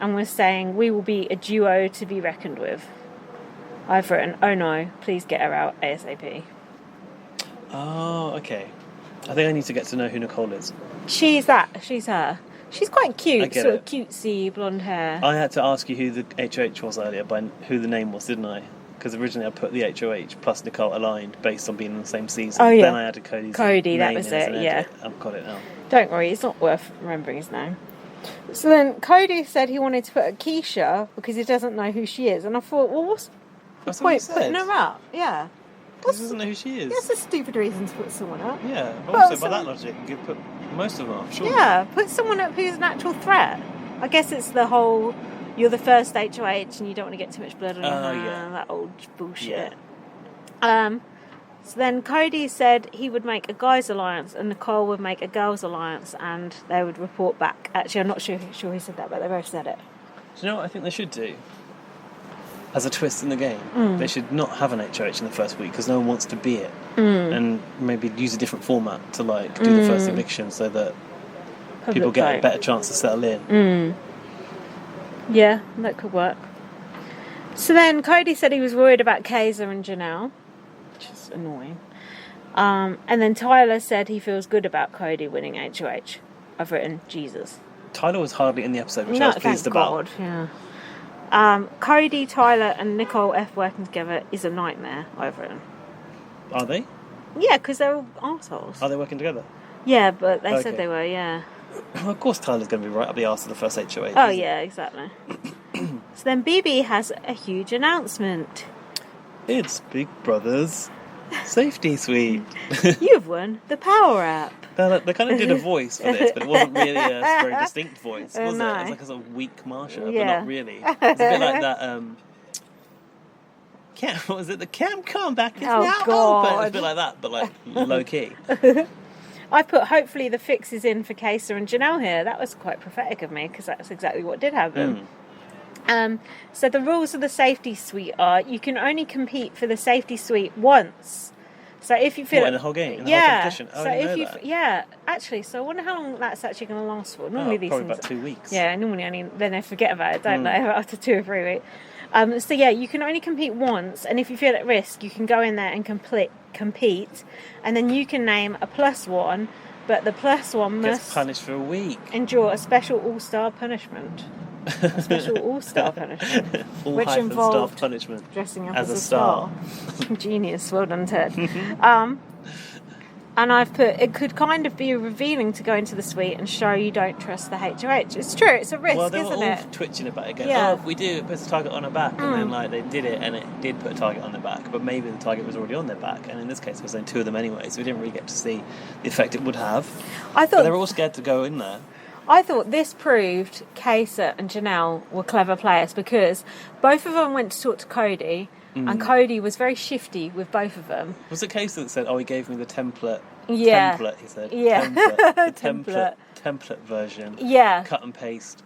and was saying, "We will be a duo to be reckoned with." I've written, "Oh no, please get her out ASAP." Oh, okay. I think I need to get to know who Nicole is. She's her. She's quite cute, I get sort it. of cutesy, blonde hair. I had to ask you who the HOH was earlier, by who the name was, didn't I? Because originally I put the HOH plus Nicole aligned based on being in the same season. Oh, yeah. Then I added Cody, name that was in as it, an yeah. edit. I've got it now. Don't worry, it's not worth remembering his name. So then Cody said he wanted to put a Keisha because he doesn't know who she is. And I thought, well, what's the That's what you point said. putting her up? Yeah. Because he doesn't know who she is. That's a stupid reason to put someone up. Yeah, but Well, also by that logic, you could put most of them up, sure. Yeah, put someone up who's an actual threat. I guess it's the whole, you're the first HOH and you don't want to get too much blood on your hand, yeah. that old bullshit. Yeah. So then Cody said he would make a guys' alliance and Nicole would make a girls' alliance and they would report back. Actually, I'm not sure he said that, but they both said it. Do you know what I think they should do? As a twist in the game, they should not have an HOH in the first week because no one wants to be it. And maybe use a different format to do the first eviction so that people get a better chance to settle in. Yeah, that could work. So then Cody said he was worried about Kaiser and Janelle, which is annoying. And then Tyler said he feels good about Cody winning HOH. I've written Jesus. Tyler was hardly in the episode, which I was pleased thank about. God, yeah. Cody, Tyler and Nicole F working together is a nightmare, I've written. Are they? Yeah, because they're all arseholes. Are they working together? Yeah, but they Okay. said they were, yeah. Well, of course Tyler's going to be right up the arse of the first HOH. Oh, yeah, exactly. So then BB has a huge announcement. It's Big Brother's Safety Suite. You've won the Power App. They kind of did a voice for this, but it wasn't really a very distinct voice, was No. it? It was like a sort of weak Marsha, but Yeah. not really. It's a bit like that, what was it? The Cam comeback is now open. It's a bit like that, but like low key. I put hopefully the fix is in for Kaiser and Janelle here. That was quite prophetic of me because that's exactly what did happen. So the rules of the safety suite are you can only compete for the safety suite once. So if you feel in the whole game, in the whole competition. Oh, so I didn't if know you that. actually, so I wonder how long that's actually going to last for. Normally these probably things, about 2 weeks. yeah, normally then they forget about it, don't they? After 2 or 3 weeks. So yeah, you can only compete once, and if you feel at risk, you can go in there and compete, and then you can name a +1, but the +1 Gets must punished for a week. endure a special all-star punishment. A special all-star punishment, All which star involved punishment. dressing up as as a star. Genius, well done, Ted. And I've put, it could kind of be revealing to go into the suite and show you don't trust the HOH. It's true, it's a risk, Well, they were isn't all it? twitching about it, going, Yeah. if we do, it puts a target on her back. And then, they did it, and it did put a target on their back. But maybe the target was already on their back. And in this case, there was only 2 of them anyway, so we didn't really get to see the effect it would have. But they were all scared to go in there. I thought this proved Kaiser and Janelle were clever players because both of them went to talk to Cody, and Cody was very shifty with both of them. Was it Casey that said, he gave me the template? Yeah. Template, he said. Yeah. Template. The template version. Yeah. Cut and paste.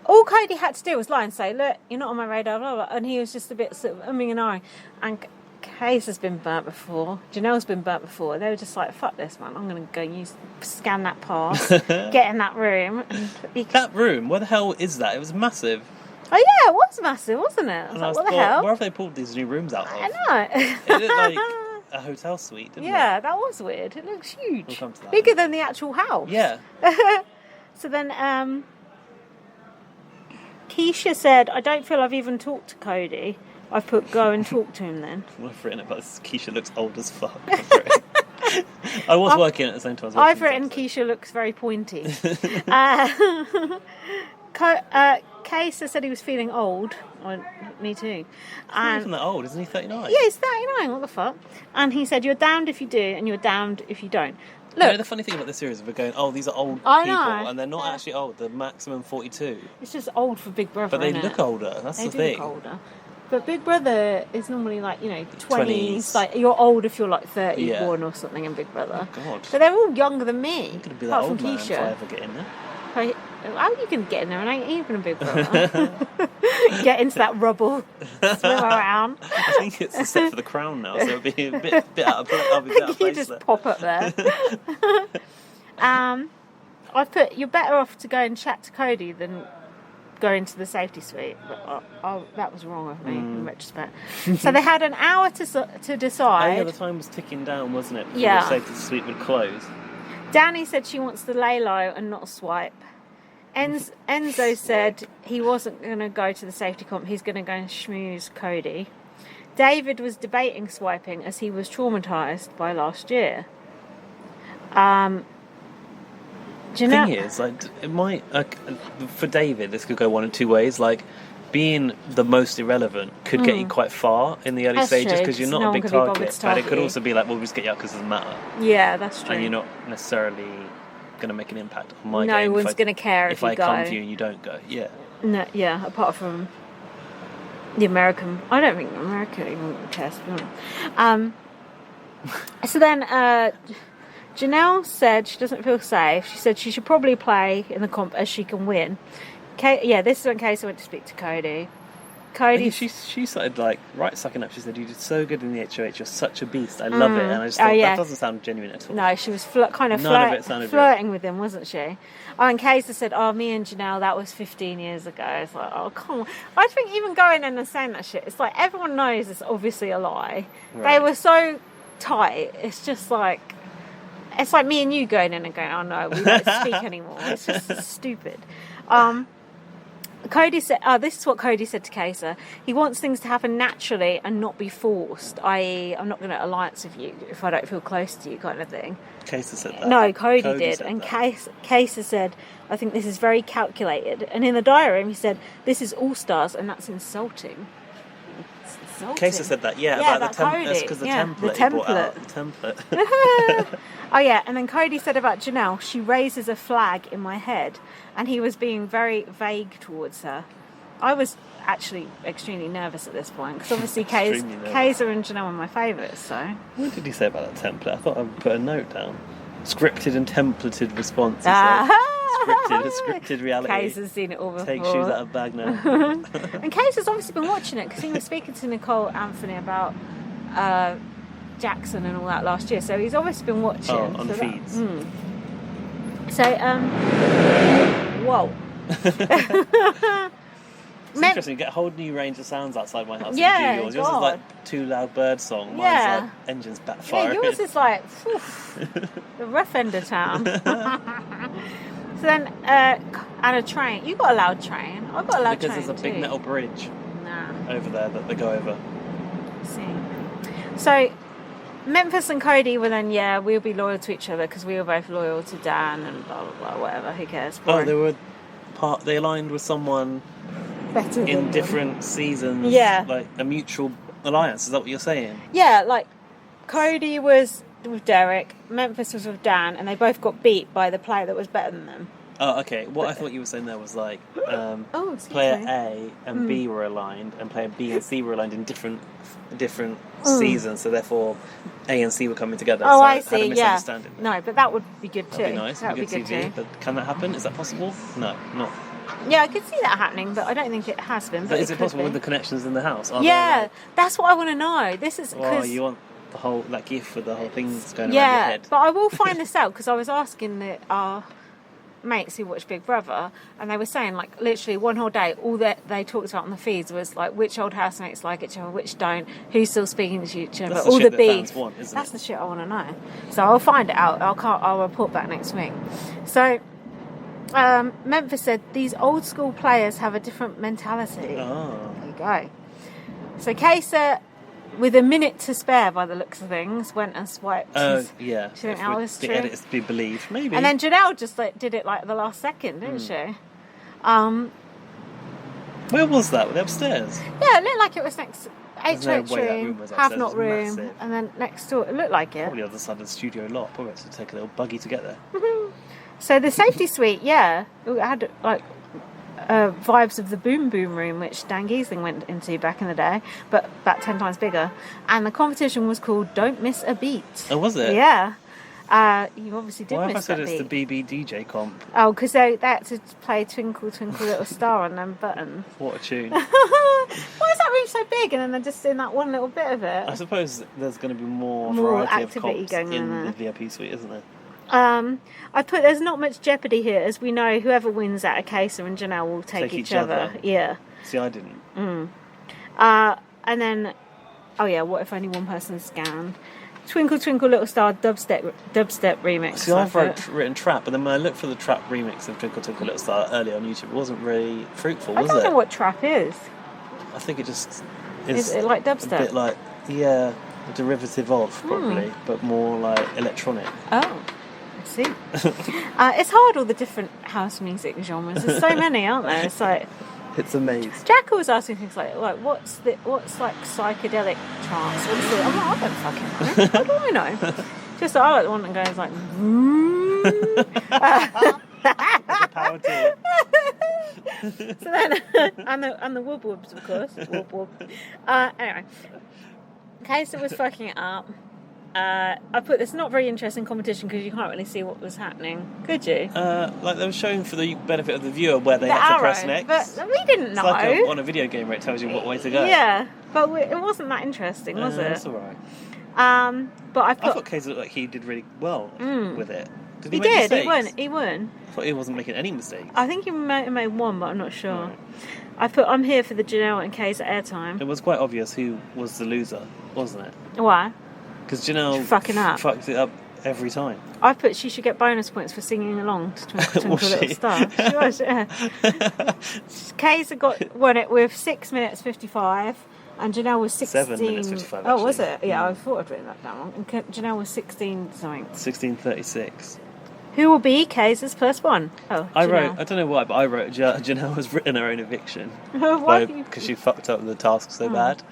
All Cody had to do was lie and say, look, you're not on my radar, blah, blah. And he was just a bit sort of umming and ahhing. And Kaiser's been burnt before. Janelle's been burnt before. They were just like, fuck this, man. I'm going to go scan that pass, get in that room. And That room, where the hell is that? It was massive. Oh, yeah, it was massive, wasn't it? I was like, what the hell? Where have they pulled these new rooms out of? I know. It looked like a hotel suite, didn't it? Yeah, that was weird. It looks huge. We'll come to that. Bigger than the actual house. Yeah. So then Keisha said, I don't feel I've even talked to Cody. I've put go and talk to him then. I've written it, but Keisha looks old as fuck. I was working at the same time as I've written Keisha looks very pointy. Kaiser said he was feeling old. Well, me too. He's not even that old, isn't he? 39? Yeah, he's 39. What the fuck? And he said, you're damned if you do, and you're damned if you don't. Look, You know, the funny thing about this series is we're going, these are old I people, know. and they're not actually old. They're maximum 42. it's just old for Big Brother, But they innit? look older. That's They the do thing. look older. But Big Brother is normally like, 20s. 20s. Like, you're old if you're like 31 Yeah. or something in Big Brother. Oh, God. But they're all younger than me. I'm going to be that apart old from man if I Keisha. ever get in there. How are you going to get in there and ain't even a Big Brother? Get into that rubble, swim around. I think it's the set for The Crown now, so it'll be a bit out of place. I'll be a bit out of You place just there. pop up there. I put, you're better off to go and chat to Cody than going to the safety suite. But that was wrong of me in retrospect. So they had an hour to decide. Oh, yeah, the time was ticking down, wasn't it? Before Yeah. the safety suite would close. Danny said she wants to lay low and not swipe. Enzo said he wasn't going to go to the safety comp. He's going to go and schmooze Cody. David was debating swiping as he was traumatised by last year. Do you know? Thing is, like, it might for David, this could go one of two ways. Like, being the most irrelevant could get you quite far in the early That's stages true, because you're 'cause not no a one big could be bothered target. to But it target could you. also be like, well, we'll just get you out because it doesn't matter, Yeah, that's true. and you're not necessarily going to make an impact on my game. No one's going to care if you I go. come for you and you don't go. Yeah. No, yeah, apart from the American. I don't think America even cares. So then Janelle said she doesn't feel safe. She said she should probably play in the comp as she can win. This is when Casey went to speak to Cody. Cody, She started like sucking up. She said, "You did so good in the HOH. You're such a beast. I love it." And I just thought that doesn't sound genuine at all. No, she was None of it sounded flirting with him, wasn't she? Oh, and Casey said, "Oh, me and Janelle, that was 15 years ago." It's like, oh, come on. I think even going in and saying that shit, it's like everyone knows it's obviously a lie. Right. They were so tight. It's just like, it's like me and you going in and going, "Oh no, we don't speak anymore." It's just stupid. Cody said, this is what Cody said to Kaysa. He wants things to happen naturally and not be forced, i.e. I'm not going to alliance with you if I don't feel close to you kind of thing. Kaysa said that. No, Cody did. Said And that. Kaysa said, I think this is very calculated. And in the diary room he said, this is all-stars and that's insulting. It's insulting. Kaysa said that, yeah, Yeah, about the Cody. That's because the Yeah, template the he brought out. template. The template. Oh yeah, and then Cody said about Janelle, she raises a flag in my head, and he was being very vague towards her. I was actually extremely nervous at this point because obviously Extremely nervous. Kaysa and Janelle are my favourites. So What did he say about that template? I thought I'd put a note down. Scripted and templated responses. Scripted reality. Kaysa's seen it all before. Take shoes out of bag now. And Kaysa's obviously been watching it because he was speaking to Nicole Anthony about Jackson and all that last year. So he's obviously been watching. On the feeds. Whoa. It's interesting, you get a whole new range of sounds outside my house. Yeah, Yours is like too loud bird song. Mine's Yeah. like engines Yeah, backfiring. yours is like the rough end of town. So then, and a train. You got a loud train. I've got a loud because train there's a big too. metal bridge Nah. over there that they go over. See. So Memphis and Cody were then, we'll be loyal to each other because we were both loyal to Dan and blah blah blah, whatever. Who cares? Oh, Boring. they aligned with someone Better than in them. different seasons. Yeah. Like a mutual alliance. Is that what you're saying? Yeah, like Cody was with Derek, Memphis was with Dan, and they both got beat by the player that was better than them. Oh, okay. What I thought you were saying there was like Excuse player me. A and B were aligned, and player B and C were aligned in different seasons. So therefore, A and C were coming together. Oh, so I had a see. Yeah. misunderstanding. No, but that would be good too. That'd be nice. That would be good TV. too. But can that happen? Is that possible? No, not. Yeah, I could see that happening, but I don't think it has been. But is it could possible be. with the connections in the house? Are Yeah, there, like, that's what I want to know. This is well, because you want the whole that gift with the whole things going around your head. but I will find this out because I was asking our mates who watch Big Brother, and they were saying like literally one whole day, all that they talked about on the feeds was like which old housemates like each other, which don't, who's still speaking to each other, That's the all shit the that beef. fans want, isn't That's it? the shit I want to know. So I'll find it out. I'll report back next week. So. Memphis said these old school players have a different mentality. Oh. There you go. So Kaysa, with a minute to spare by the looks of things, went and swiped. Oh, his- yeah. Do you think If that we- was the true? editors to be believed, maybe. And then Janelle just like did it like the last second, didn't she? Where was that? Were they upstairs? Yeah, it looked like it was next There's no HH way that room room, was have upstairs. not It's room, massive. and then next door. It looked like it. Probably the other side of the studio lot. Probably had to take a little buggy to get there. So the safety suite, it had like vibes of the Boom Boom room, which Dan Giesling went into back in the day, but about 10 times bigger. And the competition was called Don't Miss a Beat. Oh, was it? Yeah. You obviously did Why have I miss said that it's beat. the BB DJ comp? Oh, because they had to play Twinkle Twinkle Little Star on them buttons. What a tune. Why is that room so big and then they're just in that one little bit of I it? suppose there's going to be more More variety of activity comps going on in there. the VIP suite, isn't there? I put there's not much jeopardy here, as we know whoever wins out of Kaysa and Janelle will take each other. Yeah. See, I didn't. And then, oh yeah, what if only one person scanned? Twinkle Twinkle Little Star dubstep remix. See, I've written trap, but then when I looked for the trap remix of Twinkle Twinkle Little Star earlier on YouTube, it wasn't really fruitful, was it? I don't know what trap is. I think it just is it like dubstep? A bit like, yeah, a derivative of, probably, but more like electronic. Oh, I see. It's hard, all the different house music genres. There's so many, aren't there? It's like... It's amazing. Jack always asking things like what's like psychedelic trance? What's it? I'm like, I don't fucking know. How do I know? Just I like the one that goes like. Power to it. So then, and the whoop whoops, of course. Whoop whoop. Anyway, Kaysa was fucking it up. I put this not very interesting competition because you can't really see what was happening, could you? Like they were showing for the benefit of the viewer where they the had arrow, to press next. But we didn't know. It's like on a video game where it tells you what way to go. Yeah, but it wasn't that interesting, was it? That's alright. But I thought Kaysa looked like he did really well with it. Did he he make did. mistakes? He won. I thought he wasn't making any mistakes. I think he might have made one, but I'm not sure. Right. I put I'm here for the Janelle and Kaysa airtime. It was quite obvious who was the loser, wasn't it? Why? Because Janelle fucked it up every time. I put she should get bonus points for singing along to Twinkle Twinkle Little Star. She was, yeah. Kaysa won it with 6 minutes 55, and Janelle was 16. 7 minutes 55. Oh, was it? Yeah, I thought I'd written that down. And Janelle was 16 something. 16:36. Who will be Kaysa's plus one? Oh, I Janelle. don't know why, but I wrote Janelle has written her own eviction. Why? Because she fucked up the task so bad.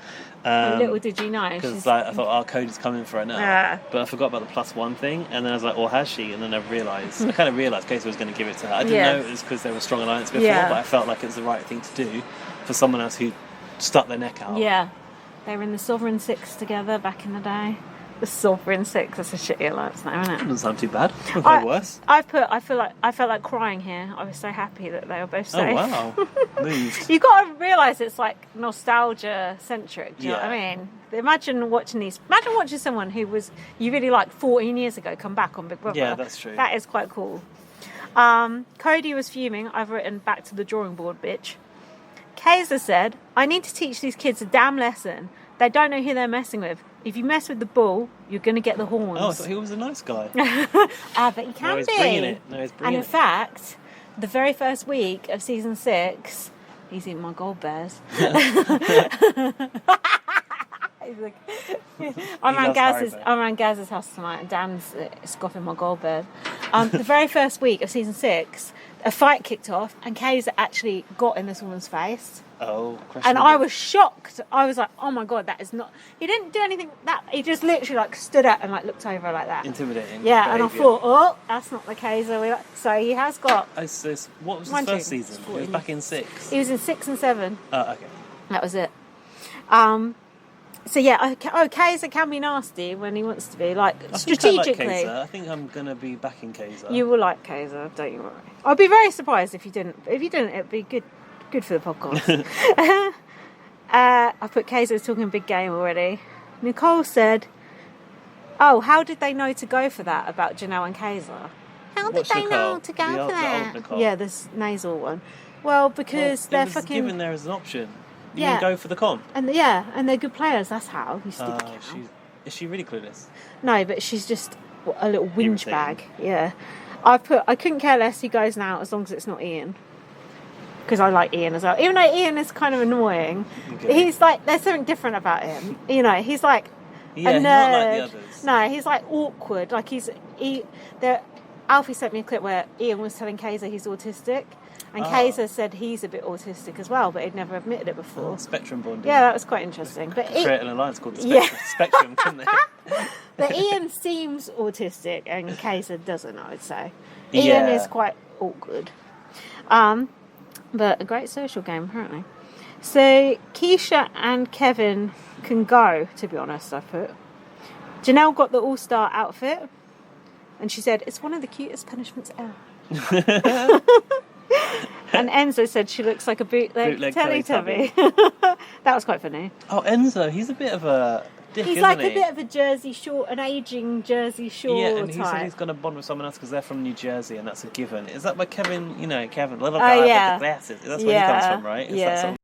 Little did you know. Because I thought, Cody's coming for her now. But I forgot about the plus one thing, and then I was like, has she? And then I kind of realised Kaysa was going to give it to her. I didn't know it was because they were a strong alliance before, but I felt like it was the right thing to do for someone else who stuck their neck out. Yeah. They were in the Sovereign Six together back in the day. The Sovereign Six, that's a shitty alliance now, isn't it? Doesn't sound too bad. No worse. I felt like crying here. I was so happy that they were both safe. Oh wow. Moved. You got to realise it's like nostalgia centric. Do you know what I mean? Imagine watching someone who was you really liked 14 years ago come back on Big Brother. Yeah, that's true. That is quite cool. Cody was fuming. I've written back to the drawing board, bitch. Kaysa said, I need to teach these kids a damn lesson. They don't know who they're messing with. If you mess with the bull, you're going to get the horns. Oh, I thought he was a nice guy. But he can he's be. Bringing it. No, he's bringing and in fact, the very first week of season 6, he's eating my gold bears. He's like, I'm around Gaz's house tonight, and Dan's scoffing my gold bears. The very first week of season 6, a fight kicked off, and Kaysa actually got in this woman's face. Oh, and I was shocked. I was like, "Oh my god, that is not." He didn't do anything. He just literally stood up and looked over like that. Intimidating. Yeah, behavior. And I thought, "Oh, that's not the case." So he has got. What was his first season? He was back in 6. He was in 6 and 7. Oh, okay. That was it. So yeah, Kaysa can be nasty when he wants to be. Strategically. I like Kaysa. I think I'm gonna be backing Kaysa. You will like Kaysa, don't you worry. I'd be very surprised if you didn't. If you didn't, it'd be good for the podcast. I put Kaysa was talking big game already. Nicole said, "Oh, how did they know to go for that about Janelle and Kaysa? How did they know to go for that?" Yeah, this nasal one. Well, because they're fucking given there as an option. You can go for the con. And they're good players. That's how you stupid cow. Is she really clueless? No, but she's just a little whinge bag. Yeah, I couldn't care less who goes now as long as it's not Ian. Because I like Ian as well. Even though Ian is kind of annoying, he's there's something different about him. You know, he's like a nerd. He's not like the others. No, he's awkward. Alfie sent me a clip where Ian was telling Kaysa he's autistic. And Kaysa said he's a bit autistic as well, but he'd never admitted it before. Oh, spectrum bonding. Yeah, that was quite interesting. But create an alliance called the Spectrum, couldn't they? But Ian seems autistic and Kaysa doesn't, I would say. Ian is quite awkward. But a great social game, apparently. So, Keisha and Kevin can go, to be honest, I put. Janelle got the all-star outfit, and she said, it's one of the cutest punishments ever. And Enzo said she looks like a bootleg Teletubby. That was quite funny. Oh, Enzo, he's a bit of a dick, He's isn't like he? a bit of a Jersey Shore, an aging Jersey Shore Yeah, and he type. said he's going to bond with someone else because they're from New Jersey, and that's a given. Is that by Kevin? You know, Kevin, little Oh, guy yeah. with the glasses. That's where he comes from, right? Is that Yeah. sort of